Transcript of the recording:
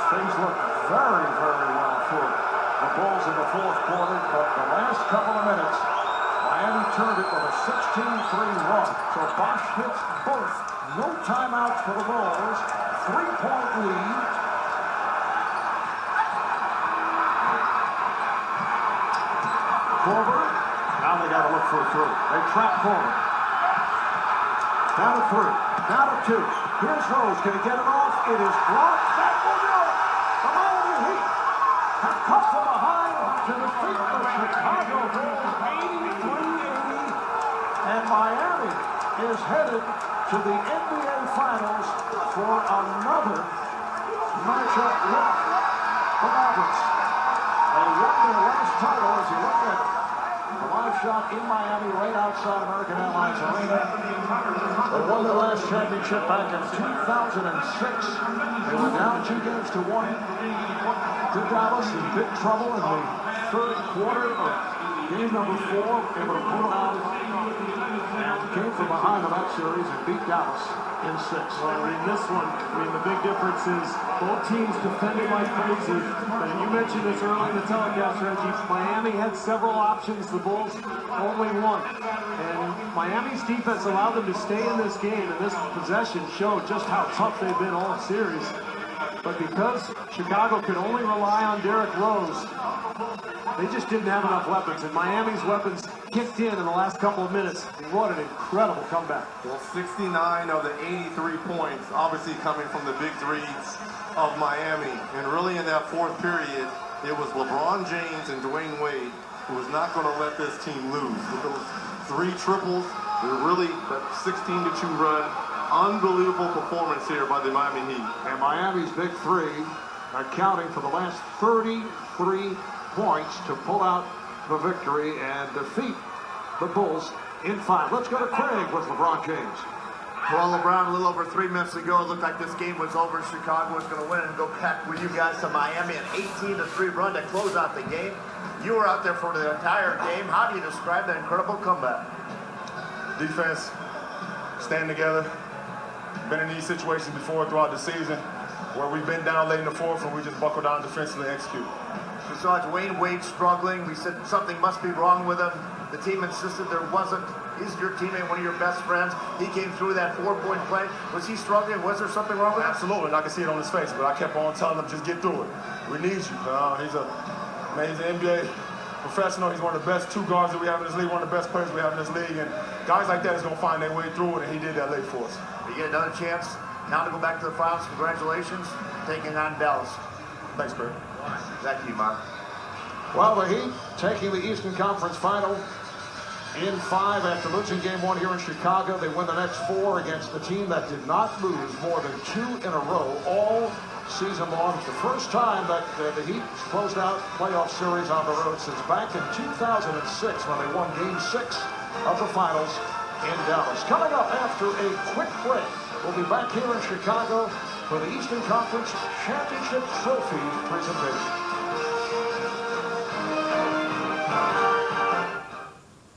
Things look very, very well for the Bulls in the fourth quarter, but the last couple of minutes, Miami turned it with a 16-3 run. So Bosh hits both. No timeouts for the Bulls. 3-point lead. Korver. Now they got to look for a three. They trap Korver. Down to three. Down to two. Here's Rose. Can he get it off? It is blocked. That will do it. The Miami Heat have come from behind to defeat the Chicago Bulls 83-80. And Miami is headed to the NBA Finals for another matchup with the Mavericks. They won their last title, as you look at the live shot in Miami right outside American Airlines Arena. They won their last championship back in 2006. They were down 2-1 to Dallas, in big trouble in the third quarter of game number 4. Able to pull it out and came from behind in that series and beat Dallas in 6. Well, in this one, the big difference is both teams defended like crazy. And you mentioned this early in the telecast, Reggie. Miami had several options. The Bulls only one. And Miami's defense allowed them to stay in this game, and this possession showed just how tough they've been all series. But because Chicago could only rely on Derrick Rose, they just didn't have enough weapons. And Miami's weapons kicked in the last couple of minutes. What an incredible comeback. Well, 69 of the 83 points, obviously coming from the big threes of Miami. And really in that fourth period, it was LeBron James and Dwayne Wade who was not going to let this team lose. With those 3 triples, they were really that 16-2 run. Unbelievable performance here by the Miami Heat. And Miami's big three accounting for the last 33 points to pull out the victory and defeat the Bulls in 5. Let's go to Craig with LeBron James. Well, LeBron, a little over 3 minutes ago, it looked like this game was over. Chicago was going to win and go back with you guys to Miami, an 18-3 run to close out the game. You were out there for the entire game. How do you describe that incredible comeback? Defense, stand together. Been in these situations before throughout the season where we've been down late in the fourth and we just buckle down defensively and execute. We saw Dwayne Wade struggling. We said something must be wrong with him. The team insisted there wasn't. He's your teammate, one of your best friends. He came through that 4-point play. Was he struggling? Was there something wrong with him? Absolutely, and I can see it on his face, but I kept on telling him, just get through it. We need you. He's an NBA professional. He's one of the best 2 guards that we have in this league, one of the best players we have in this league, and guys like that is going to find their way through it, and he did that late for us. You get another chance now to go back to the finals. Congratulations, taking on Dallas. Thanks, Barry. Thank you, Mark. Well, the Heat taking the Eastern Conference Final in 5 after losing game 1 here in Chicago. They win the next 4 against the team that did not lose more than 2 in a row all season long. It's the first time that the Heat closed out playoff series on the road since back in 2006 when they won Game 6 of the Finals in Dallas. Coming up after a quick break, we'll be back here in Chicago for the Eastern Conference Championship Trophy presentation.